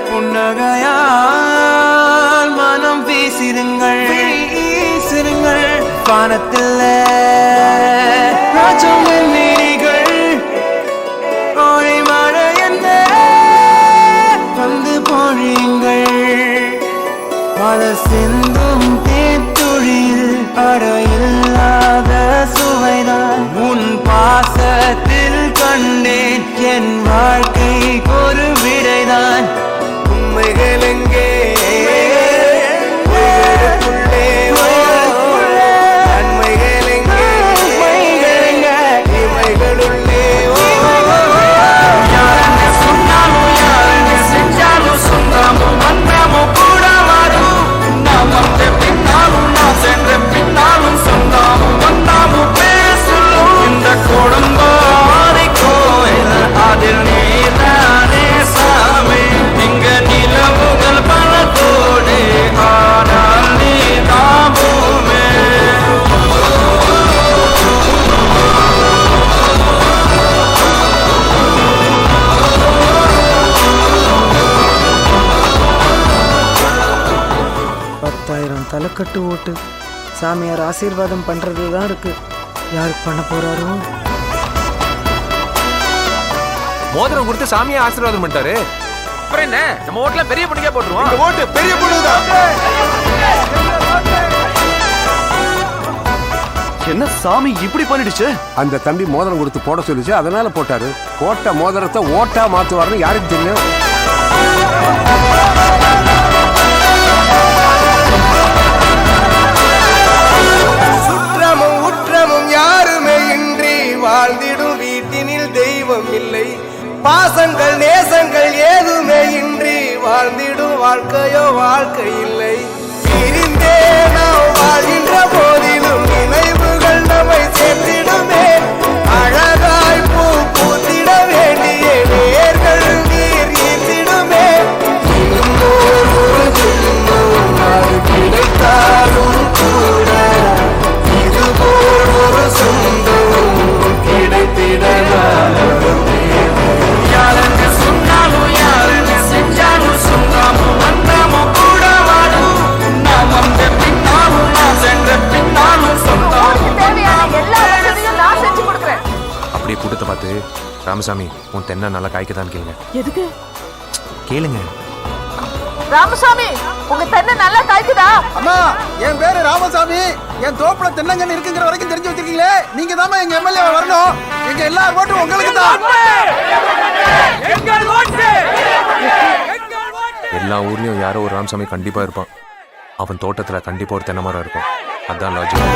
புன்னகையால் மனம் வீசிருங்கள் வானத்தில் நீரிகள் கோழி மழை என்ன வந்து பொழியுங்கள் பல சிந்தும் தேத்துழியில் அடையில்லாத சுவைதான் உன் பாசத்தில் கண்டேன் என் வாழ்க்கை ஒரு விடைதான் உண்மைகள் எங்கே தலைக்கட்டு ஓட்டு சாமியார் ஆசீர்வாதம் பண்றது தான் இருக்கு. யாருக்கு பண்ண போறாரோ? மோதிரம் கொடுத்து சாமியா ஆசீர்வாதம் பண்ணிட்டாரு. அப்புறம் என்ன, நம்ம ஓட்டுல பெரிய பொண்ணுக்கே போட்டுருவோம். இந்த ஓட்டு பெரிய பொண்ணுதான். என்ன சாமி இப்படி பண்ணிடுச்சு? அந்த தம்பி மோதிரம் கொடுத்து போட சொல்லிச்சு, அதனால போட்டாரு. போட்ட மோதிரத்தை ஓட்டா மாத்துவாருன்னு யாருக்கு தெரியும்? வாழ்ந்திடும் வீட்டினில் தெய்வம் இல்லை, பாசங்கள் நேசங்கள் ஏதுமே இன்றி வாழ்ந்திடும் வாழ்க்கையோ வாழ்க்கை இல்லை. பிரிந்தே நாம் வாழ்கின்ற போதிலும் நினைவுகள் நம்மை சேர்த்திடுமே. அழகாய் பூ பூத்திட வேண்டிய வேர்கள் நீர் ஈர்த்திடுமே. கிடைத்தாலும் கூட இதுபோல் ஒரு சொந்தம் அப்படியே கூட்டத்தை பார்த்து, ராமசாமி உன் தென்னை நல்லா காய்க்கதான் கேளுங்க. எதுக்கு கேளுங்க. ராமசாமி உங்க தென்னை நல்லா காய்க்குதா? அம்மா, என் பேரு ராமசாமி. என் தோப்புல தென்னங்கன்னு இருக்குங்கிற வரைக்கும் தெரிஞ்சு வச்சிருக்கீங்களே. நீங்க தான் எங்க எம்எல்ஏ வரணும். எங்க எல்லா ஓட்டும் உங்களுக்கு தான். எல்லா ஊர்லயும் யாரோ ஒரு ராமசாமி கண்டிப்பா இருப்பான். அவன் தோட்டத்துல கண்டிப்பா ஒரு தென்னை மரம் இருக்கும். அதான் லாஜிக்.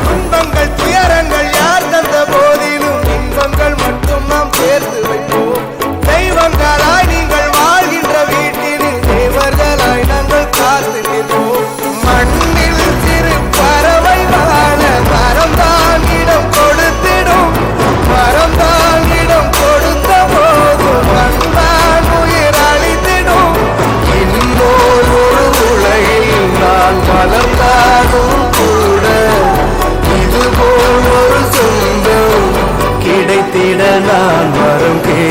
துன்பங்கள் துயரங்கள் யார் தந்த போதிலும் இன்பங்கள் மட்டும் நாம் சேர்த்து வைப்போம். தெய்வங்களாய் நீங்கள் வாழ்கின்ற வீட்டில் தேவர்களாய் நாங்கள் காத்து நிற்போம். மண்ணில் சிறு பறவை வாழ மரம்தான் இடம் கொடுத்திடும். மரம்தான் இடம் கொடுத்த போது மண்தான் உயிர் அளித்திடும். இன்னொரு உலகில் நான் வளர்ந்தாலும் கூட இதுபோல் ஒரு சொந்தம் கிடைத்திட நான் வரம் கே